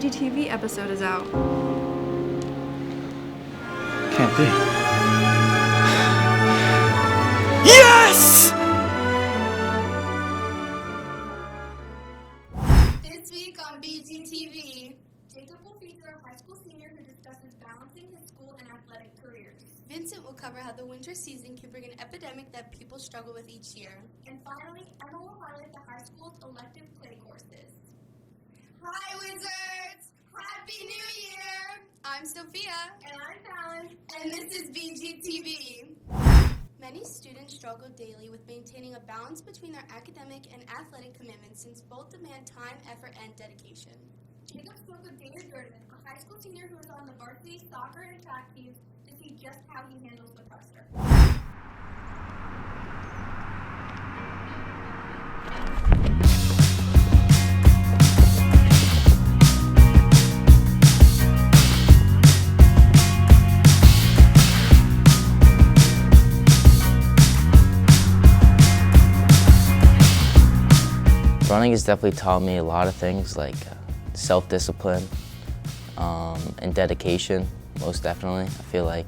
BGTV episode is out. Can't be. Yes! This week on BGTV, Jacob will feature a high school senior who discusses balancing his school and athletic careers. Vincent will cover how the winter season can bring an epidemic that people struggle with each year. And finally, Emma will highlight the high school's elective play courses. Hi, Wizards! Happy New Year! I'm Sophia. And I'm Fallon. And this is BGTV. Many students struggle daily with maintaining a balance between their academic and athletic commitments since both demand time, effort, and dedication. Jacob spoke with David Jordan, a high school senior who is on the varsity soccer and track teams, to see just how he handles the pressure. Running has definitely taught me a lot of things like self-discipline and dedication, most definitely. I feel like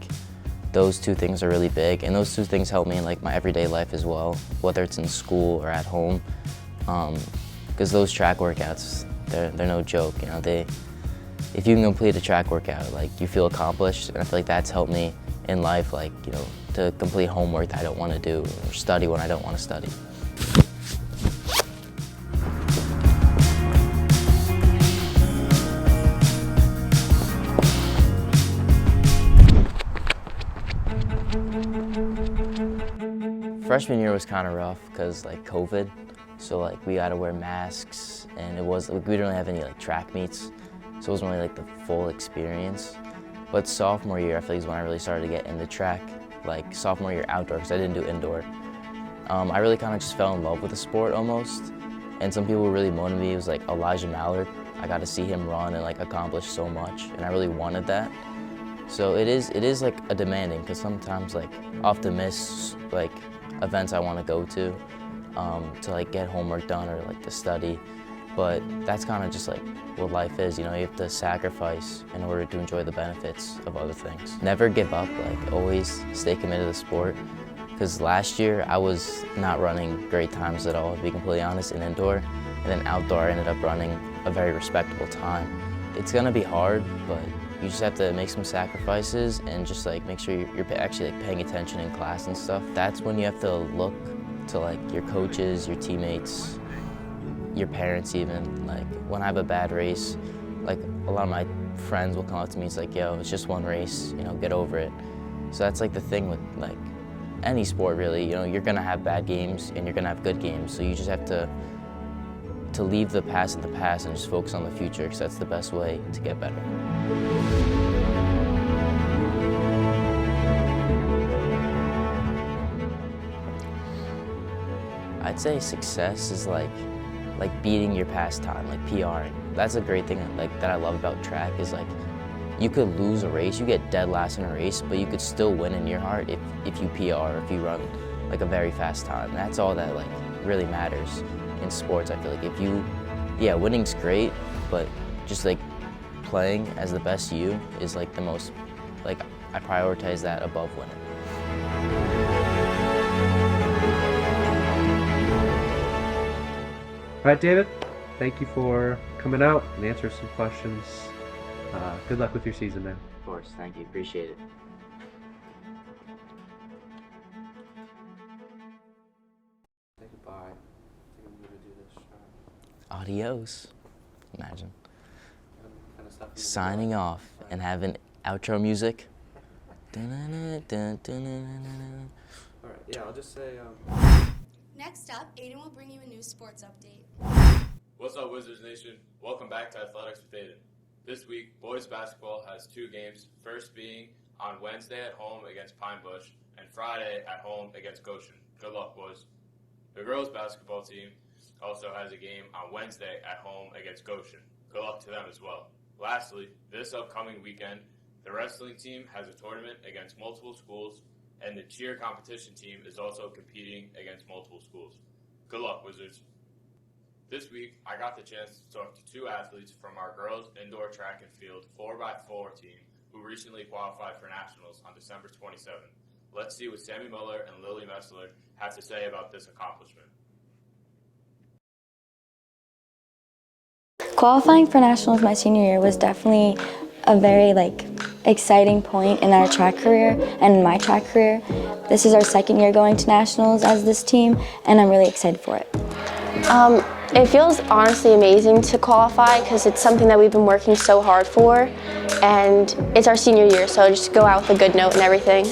those two things are really big, and those two things help me in like my everyday life as well, whether it's in school or at home. Because those track workouts, they're no joke. You know, if you can complete a track workout, like you feel accomplished, and I feel like that's helped me in life, like to complete homework that I don't want to do or study when I don't want to study. Freshman year was kind of rough because like COVID, so like we had to wear masks, and we didn't really have any like track meets, so it wasn't really like the full experience. But sophomore year, I feel like is when I really started to get into track, like sophomore year outdoor, because I didn't do indoor. I really kind of just fell in love with the sport almost, and some people who really motivated me. It was like Elijah Mallard. I got to see him run and like accomplish so much, and I really wanted that. So it is like a demanding, because sometimes like I'll have to miss like events I want to go to like get homework done or like to study, but that's kind of just like what life is. You have to sacrifice in order to enjoy the benefits of other things. Never give up, like always stay committed to the sport, because last year I was not running great times at all, to be completely honest, in indoor, and then outdoor I ended up running a very respectable time. It's gonna be hard, but you just have to make some sacrifices and just like make sure you're actually like paying attention in class and stuff. That's when you have to look to like your coaches, your teammates, your parents even. Like when I have a bad race, like a lot of my friends will come up to me, it's like, yo, it's just one race, get over it. So that's like the thing with like any sport really, you're gonna have bad games and you're gonna have good games. So you just have to leave the past in the past and just focus on the future, because that's the best way to get better. I'd say success is like beating your past time, like PRing. That's a great thing that I love about track, is like you could lose a race, you get dead last in a race, but you could still win in your heart if you PR or if you run like a very fast time. That's all that like really matters in sports. I feel like winning's great, but just like playing as the best you is like the most, like I prioritize that above winning. All right, David, thank you for coming out and answering some questions. Good luck with your season, man. Of course, thank you, appreciate it. Say goodbye. I think I'm gonna do this. Adios. Imagine. Kind of stuff Signing off and having outro music. All right, yeah, I'll just say. Next up, Aiden will bring you a new sports update. What's up, Wizards Nation? Welcome back to Athletics with Aiden. This week, boys basketball has two games, first being on Wednesday at home against Pine Bush and Friday at home against Goshen. Good luck, boys. The girls basketball team also has a game on Wednesday at home against Goshen. Good luck to them as well. Lastly, this upcoming weekend, the wrestling team has a tournament against multiple schools, and the cheer competition team is also competing against multiple schools. Good luck, Wizards. This week, I got the chance to talk to two athletes from our girls indoor track and field 4x4 team who recently qualified for nationals on December 27th. Let's see what Sammy Muller and Lily Messler have to say about this accomplishment. Qualifying for nationals my senior year was definitely a very exciting point in our track career and in my track career. This is our second year going to nationals as this team, and I'm really excited for it. It feels honestly amazing to qualify because it's something that we've been working so hard for, and it's our senior year, so just go out with a good note and everything.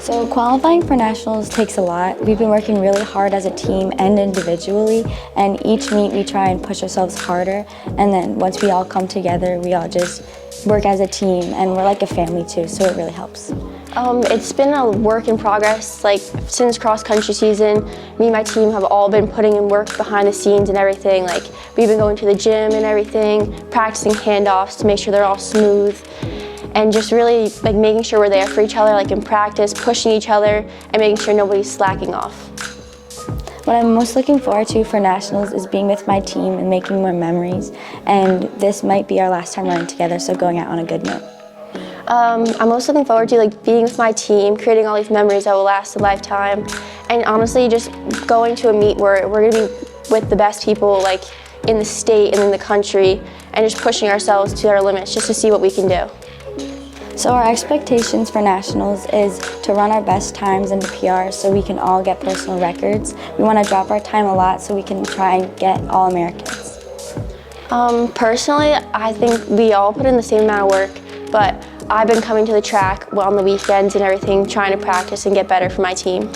So qualifying for nationals takes a lot. We've been working really hard as a team and individually, and each meet we try and push ourselves harder, and then once we all come together, we all just work as a team, and we're like a family too, so it really helps. It's been a work in progress. Since cross-country season, me and my team have all been putting in work behind the scenes and everything. We've been going to the gym and everything, practicing handoffs to make sure they're all smooth, and just really making sure we're there for each other, in practice, pushing each other, and making sure nobody's slacking off. What I'm most looking forward to for nationals is being with my team and making more memories, and this might be our last time running together, so going out on a good note. I'm most looking forward to being with my team, creating all these memories that will last a lifetime, and honestly just going to a meet where we're going to be with the best people in the state and in the country, and just pushing ourselves to our limits just to see what we can do. So our expectations for nationals is to run our best times into PRs so we can all get personal records. We want to drop our time a lot so we can try and get all Americans. Personally, I think we all put in the same amount of work, but I've been coming to the track on the weekends and everything, trying to practice and get better for my team.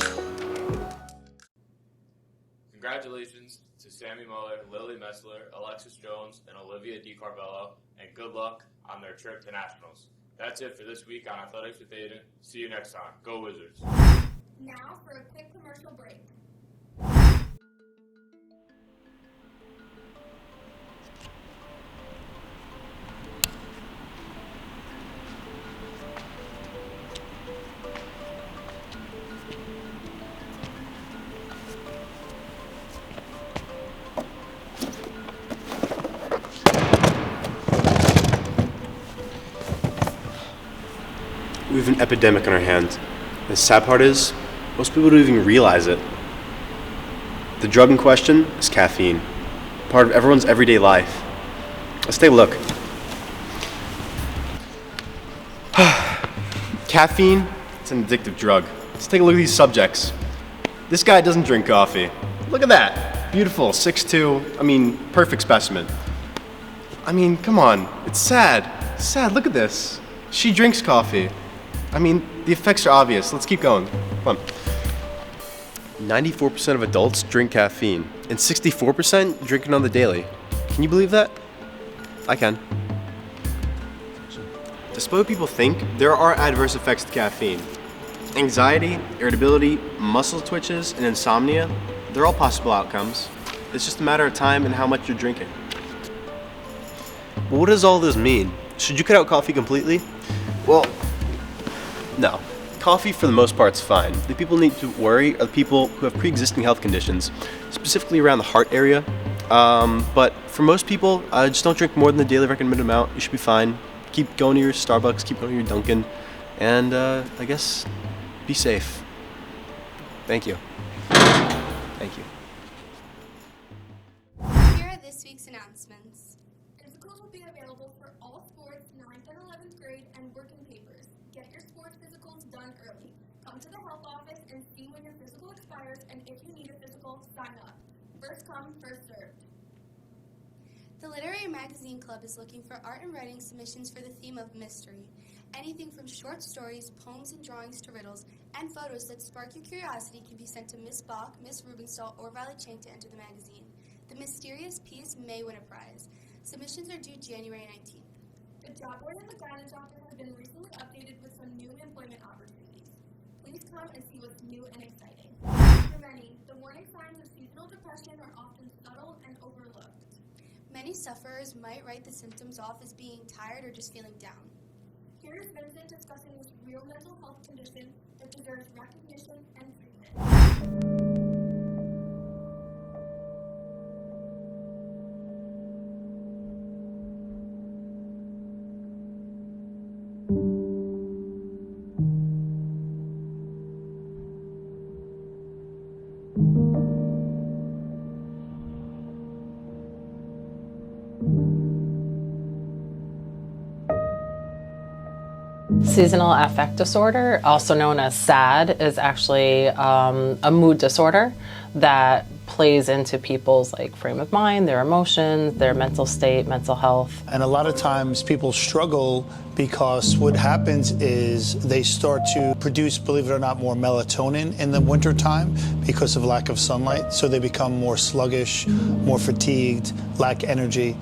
Congratulations to Sammy Muller, Lily Messler, Alexis Jones, and Olivia DiCarvello, and good luck on their trip to nationals. That's it for this week on Athletics with Aiden. See you next time. Go Wizards. Now for a quick commercial break. We have an epidemic on our hands. The sad part is, most people don't even realize it. The drug in question is caffeine, part of everyone's everyday life. Let's take a look. Caffeine, it's an addictive drug. Let's take a look at these subjects. This guy doesn't drink coffee. Look at that. Beautiful, 6'2", perfect specimen. Come on, it's sad. Sad, look at this. She drinks coffee. The effects are obvious. Let's keep going. Come on. 94% of adults drink caffeine, and 64% drink it on the daily. Can you believe that? I can. Despite what people think, there are adverse effects to caffeine. Anxiety, irritability, muscle twitches, and insomnia, they're all possible outcomes. It's just a matter of time and how much you're drinking. But what does all this mean? Should you cut out coffee completely? Well, no. Coffee, for the most part, is fine. The people who need to worry are the people who have pre-existing health conditions, specifically around the heart area. But for most people, just don't drink more than the daily recommended amount. You should be fine. Keep going to your Starbucks, keep going to your Dunkin', and I guess be safe. Thank you. Thank you. Here are this week's announcements. Physicals will be available for all sports, 9th and 11th grade, and working papers. Get your sports physicals done early. Come to the health office and see when your physical expires, and if you need a physical, sign up. First come, first served. The Literary Magazine Club is looking for art and writing submissions for the theme of mystery. Anything from short stories, poems, and drawings to riddles, and photos that spark your curiosity can be sent to Miss Bach, Miss Rubenstahl, or Violet Chang to enter the magazine. The mysterious piece may win a prize. Submissions are due January 19th. The job board and the guidance office have been recently updated with some new employment opportunities. Please come and see what's new and exciting. For many, the warning signs of seasonal depression are often subtle and overlooked. Many sufferers might write the symptoms off as being tired or just feeling down. Here is Vincent discussing this real mental health condition that deserves recognition and treatment. Seasonal affect disorder, also known as SAD, is actually a mood disorder that plays into people's frame of mind, their emotions, their mental state, mental health. And a lot of times people struggle because what happens is they start to produce, believe it or not, more melatonin in the wintertime because of lack of sunlight. So they become more sluggish, more fatigued, lack energy,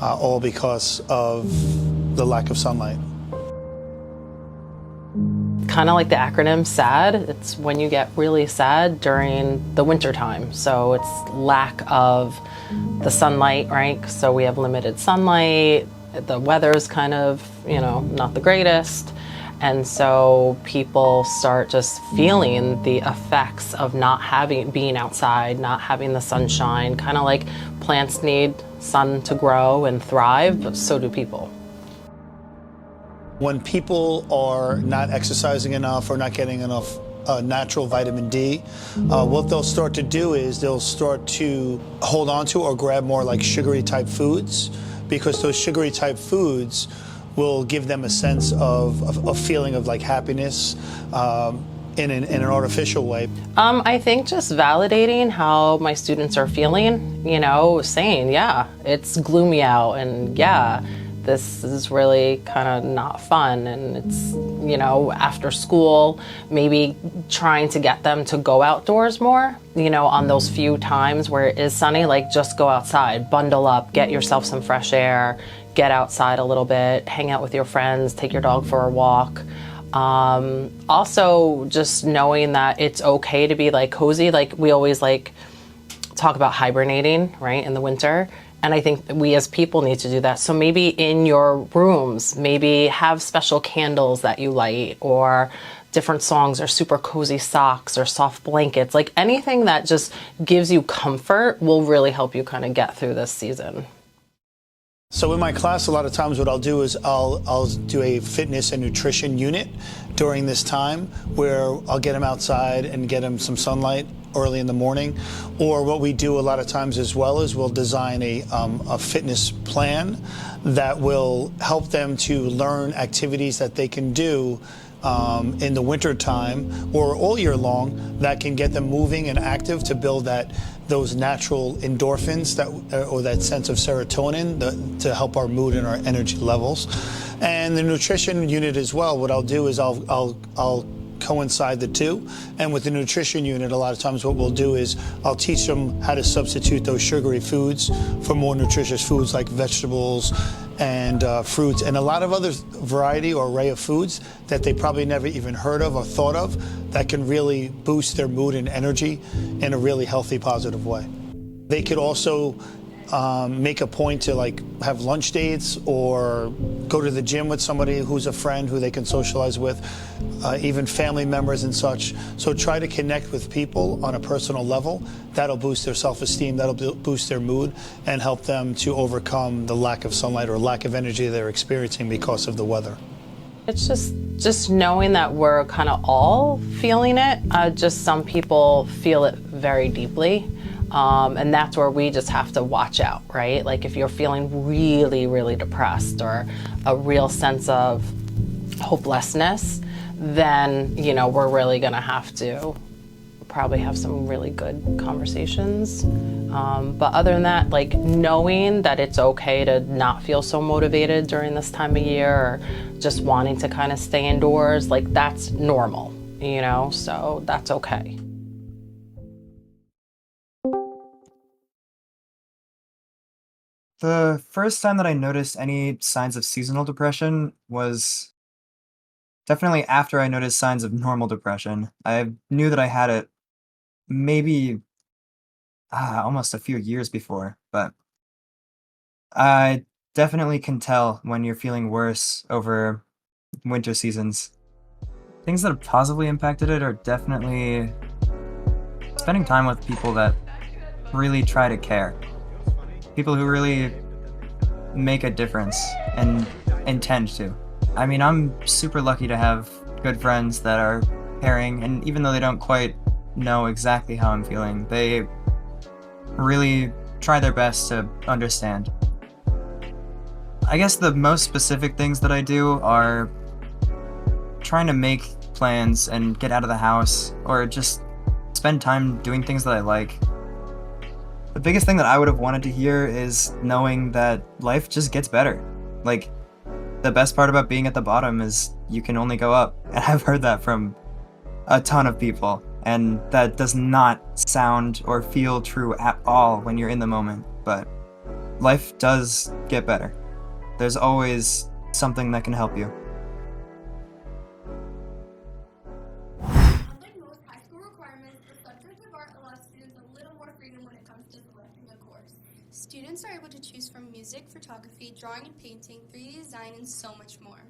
all because of the lack of sunlight. Kind of like the acronym SAD, it's when you get really sad during the winter time. So it's lack of the sunlight, right? So we have limited sunlight, the weather's kind of, not the greatest. And so people start just feeling the effects of being outside, not having the sunshine, kind of like plants need sun to grow and thrive, but so do people. When people are not exercising enough or not getting enough natural vitamin D, what they'll start to do is they'll start to hold on to or grab more sugary type foods, because those sugary type foods will give them a sense of a feeling of happiness in an artificial way. I think just validating how my students are feeling, saying, yeah, it's gloomy out, and yeah, this is really kind of not fun, and it's, after school, maybe trying to get them to go outdoors more, on those few times where it is sunny, just go outside, bundle up, get yourself some fresh air, get outside a little bit, hang out with your friends, take your dog for a walk. Also just knowing that it's okay to be cozy. We always talk about hibernating, right, in the winter. And I think we as people need to do that. So maybe in your rooms, maybe have special candles that you light, or different songs, or super cozy socks, or soft blankets. Anything that just gives you comfort will really help you kind of get through this season. So in my class, a lot of times what I'll do is I'll do a fitness and nutrition unit during this time, where I'll get them outside and get them some sunlight early in the morning. Or what we do a lot of times as well is we'll design a fitness plan that will help them to learn activities that they can do in the winter time or all year long that can get them moving and active to build those natural endorphins or that sense of serotonin to help our mood and our energy levels. And the nutrition unit as well, what I'll do is I'll coincide the two. And with the nutrition unit, a lot of times what we'll do is I'll teach them how to substitute those sugary foods for more nutritious foods like vegetables and fruits, and a lot of other variety or array of foods that they probably never even heard of or thought of that can really boost their mood and energy in a really healthy, positive way. They could also make a point to have lunch dates or go to the gym with somebody who's a friend who they can socialize with, even family members and such. So try to connect with people on a personal level. That'll boost their self-esteem, that'll boost their mood, and help them to overcome the lack of sunlight or lack of energy they're experiencing because of the weather. It's just knowing that we're kind of all feeling it. Just some people feel it very deeply. And that's where we just have to watch out, right? If you're feeling really, really depressed or a real sense of hopelessness, then, we're really gonna have to probably have some really good conversations. But other than that, knowing that it's okay to not feel so motivated during this time of year, or just wanting to kind of stay indoors, that's normal, so that's okay. The first time that I noticed any signs of seasonal depression was definitely after I noticed signs of normal depression. I knew that I had it maybe almost a few years before, but I definitely can tell when you're feeling worse over winter seasons. Things that have positively impacted it are definitely spending time with people that really try to care. People who really make a difference and intend to. I mean, I'm super lucky to have good friends that are caring, and even though they don't quite know exactly how I'm feeling, they really try their best to understand. I guess the most specific things that I do are trying to make plans and get out of the house, or just spend time doing things that I like. The biggest thing that I would have wanted to hear is knowing that life just gets better. Like, the best part about being at the bottom is you can only go up. And I've heard that from a ton of people, and that does not sound or feel true at all when you're in the moment. But life does get better. There's always something that can help you. Unlike most high school requirements, the subject of art allows students a little more freedom when it comes to selecting a course. Students are able to choose from music, photography, drawing and painting, 3D design, and so much more.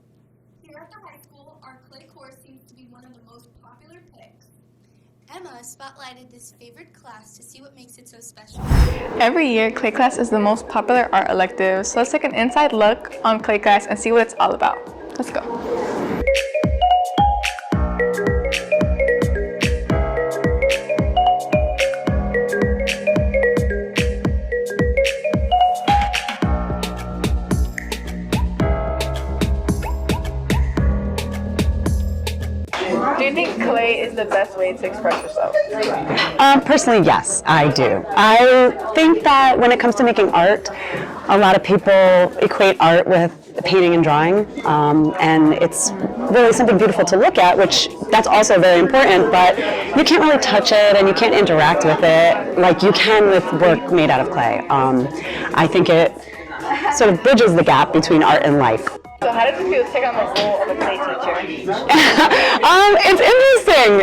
Here at the high school, our clay course seems to be one of the most popular picks. Emma spotlighted this favorite class to see what makes it so special. Every year, clay class is the most popular art elective, so let's take an inside look on clay class and see what it's all about. Let's go. Do you think clay is the best way to express yourself? Personally, yes, I do. I think that when it comes to making art, a lot of people equate art with painting and drawing, and it's really something beautiful to look at, which that's also very important, but you can't really touch it and you can't interact with it like you can with work made out of clay. I think it sort of bridges the gap between art and life. So how did you feel to take on the role of a clay teacher? It's interesting.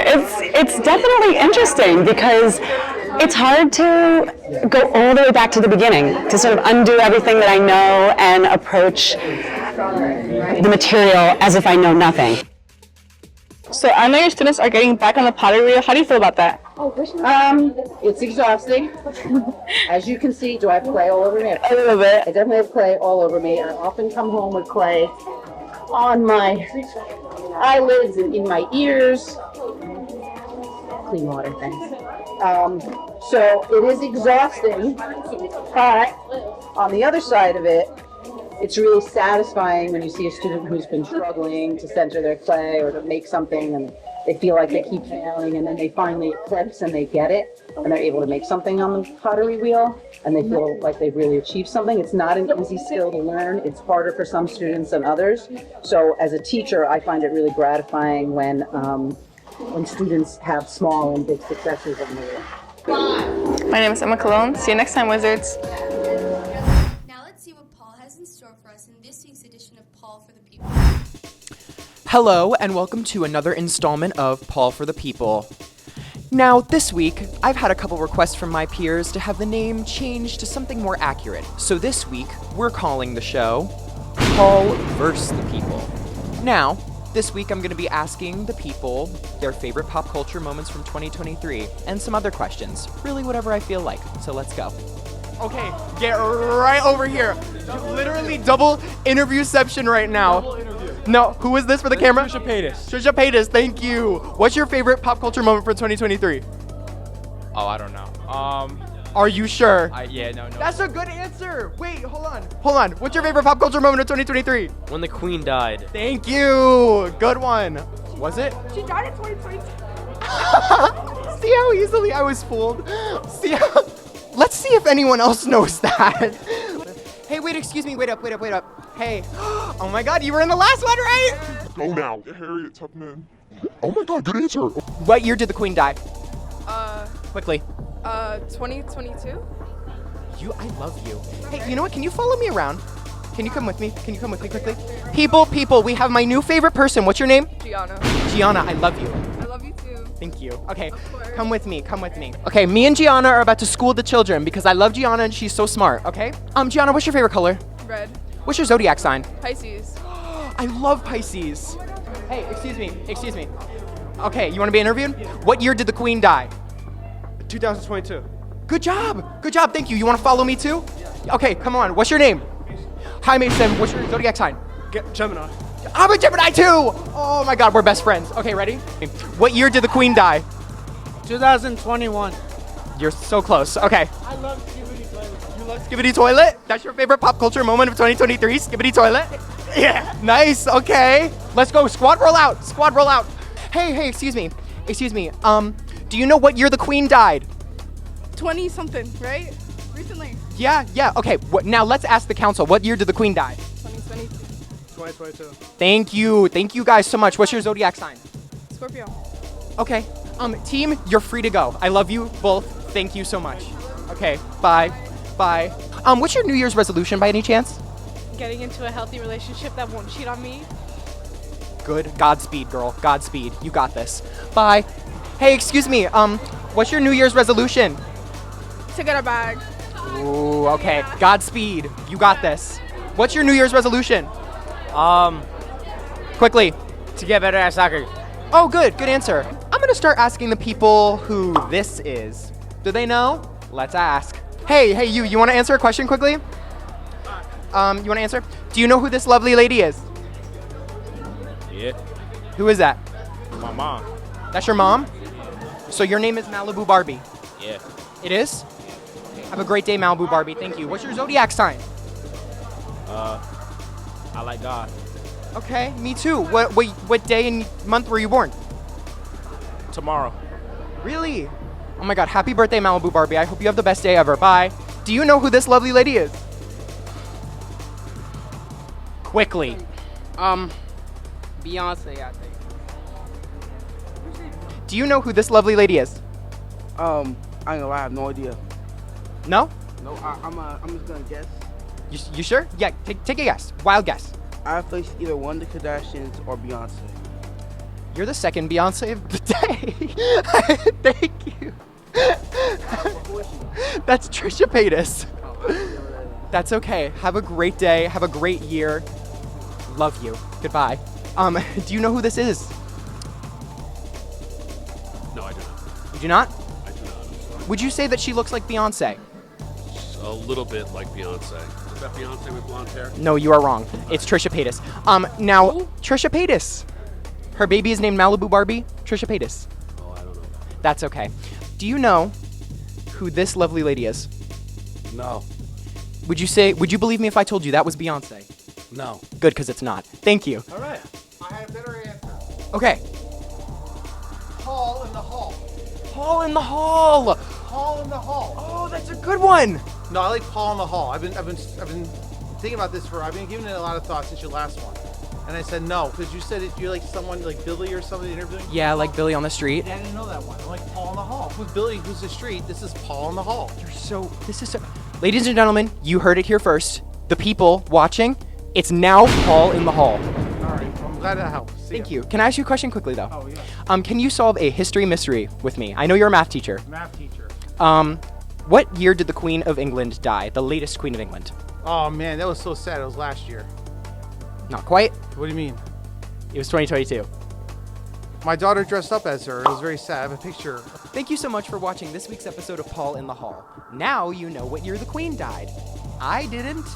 It's definitely interesting because it's hard to go all the way back to the beginning, to sort of undo everything that I know and approach the material as if I know nothing. So I know your students are getting back on the pottery wheel. How do you feel about that? It's exhausting. As you can see, do I have clay all over me? A little bit. I definitely have clay all over me. I often come home with clay on my eyelids and in my ears. Clean water, thanks. So it is exhausting, but on the other side of it, it's really satisfying when you see a student who's been struggling to center their clay or to make something, and they feel like they keep failing, and then they finally clips and they get it, and they're able to make something on the pottery wheel, and they feel like they've really achieved something. It's not an easy skill to learn. It's harder for some students than others. So as a teacher, I find it really gratifying when students have small and big successes on the wheel. My name is Emma Cologne. See you next time, Wizards. Now let's see what Paul has in store for us in this week's edition of Paul for the People. Hello, and welcome to another installment of Paul for the People. Now, this week, I've had a couple requests from my peers to have the name changed to something more accurate. So this week, we're calling the show Paul vs. the People. Now, this week I'm going to be asking the people their favorite pop culture moments from 2023 and some other questions. Really whatever I feel like. So let's go. Okay, get right over here. Literally double interviewception right now. No, who is this for the camera? Trisha Paytas. Trisha Paytas, thank you. What's your favorite pop culture moment for 2023? Oh, I don't know. Are you sure? Yeah, no. That's a good answer. Wait, hold on. What's your favorite pop culture moment of 2023? When the Queen died. Thank you. Good one. Was it? She died in 2022. See how easily I was fooled? Let's see if anyone else knows that. Hey, wait, excuse me. Wait up. Hey. Oh my God, you were in the last one, right? Go now, Harriet Tubman. Oh my God, good answer. What year did the Queen die? Quickly. 2022? I love you. Hey, you know what? Can you follow me around? Can you come with me? Quickly? People, we have my new favorite person. What's your name? Gianna. Gianna, I love you. I love you too. Thank you. Okay, come with me. Okay, me and Gianna are about to school the children because I love Gianna and she's so smart, okay? Gianna, what's your favorite color? Red. What's your zodiac sign? Pisces. I love Pisces. Hey, excuse me. Okay, you want to be interviewed? What year did the Queen die? 2022. Good job, thank you. You want to follow me too? Okay, come on. What's your name? Hi, Mason. What's your zodiac sign? Gemini. I'm a Gemini too! Oh my God, we're best friends. Okay, ready? What year did the Queen die? 2021. You're so close. Okay. I love Jubilee Clay. You love Skibbity Toilet? That's your favorite pop culture moment of 2023? Skibbity Toilet? Yeah. Nice. Okay. Let's go. Squad roll out. Squad roll out. Hey, excuse me. Excuse me. Do you know what year the Queen died? 20 something, right? Recently. Yeah. Okay. Now let's ask the council. What year did the Queen die? 2022. 2022. Thank you. Thank you guys so much. What's your zodiac sign? Scorpio. Okay. Team, you're free to go. I love you both. Thank you so much. Okay. Bye. What's your New Year's resolution by any chance? Getting into a healthy relationship that won't cheat on me. Good. Godspeed, girl. Godspeed. You got this. Bye. Hey, excuse me. What's your New Year's resolution? To get a bag. Ooh, okay. Yeah. Godspeed. You got this. What's your New Year's resolution? Quickly. To get better at soccer. Oh, good answer. I'm gonna start asking the people who this is. Do they know? Let's ask. Hey, you wanna answer a question quickly? You wanna answer? Do you know who this lovely lady is? Yeah. Who is that? My mom. That's your mom? So your name is Malibu Barbie? Yeah. It is? Have a great day, Malibu Barbie. Thank you. What's your zodiac sign? I like God. Okay, me too. What day and month were you born? Tomorrow. Really? Oh my god, happy birthday, Malibu Barbie. I hope you have the best day ever. Bye. Do you know who this lovely lady is? Quickly. Beyonce, I think. Do you know who this lovely lady is? I ain't gonna lie, I have no idea. No? No, I'm just gonna guess. You sure? Yeah, take a guess. Wild guess. I face either one of the Kardashians or Beyonce. You're the second Beyonce of the day. Thank you. That's Trisha Paytas. That's okay. Have a great day. Have a great year. Love you. Goodbye. Do you know who this is? No, I do not. You do not? I do not. Would you say that she looks like Beyonce? A little bit like Beyonce. Is that Beyonce with blonde hair? No, you are wrong. It's Trisha Paytas. Now, Trisha Paytas. Her baby is named Malibu Barbie. Trisha Paytas. Oh, I don't know. That's okay. Do you know who this lovely lady is? No. Would you believe me if I told you that was Beyonce? No. Good, because it's not. Thank you. All right. I had a better answer. Okay. Hall in the hall. Paul in the Hall. Hall in the hall. Oh, that's a good one. No, I like Paul in the hall. I've been thinking about this I've been giving it a lot of thought since your last one. And I said no, because you said you're like someone like Billy or somebody interviewing. Yeah, like Billy on the street. Yeah, I didn't know that one. I'm like Paul in the hall. Who's Billy? Who's the street? This is Paul in the hall. This is so. Ladies and gentlemen, you heard it here first. The people watching, it's now Paul in the Hall. All right, I'm glad that helped. Thank you. Can I ask you a question quickly though? Oh yeah. Can you solve a history mystery with me? I know you're a math teacher. Math teacher. What year did the Queen of England die? The latest Queen of England. Oh man, that was so sad. It was last year. Not quite. What do you mean? It was 2022. My daughter dressed up as her. It was very sad. I have a picture. Thank you so much for watching this week's episode of Paul in the Hall. Now you know what year the Queen died. I didn't.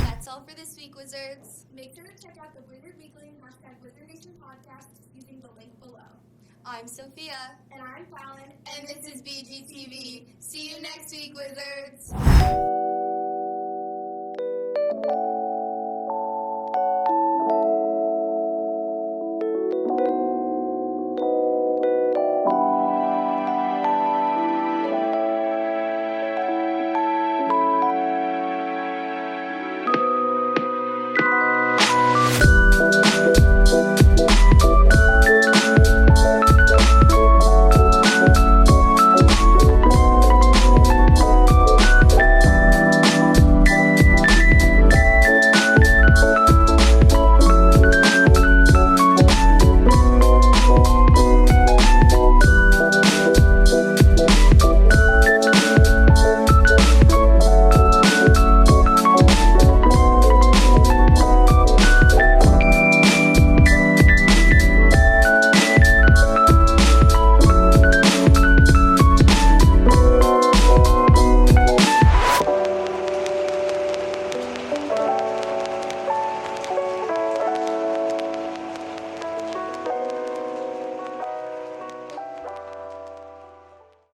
That's all for this week, Wizards. Make sure to check out the Wizard Weekly and #WizardNation podcast using the link below. I'm Sophia. And I'm Fallon. And this is BGTV. See you next week, Wizards.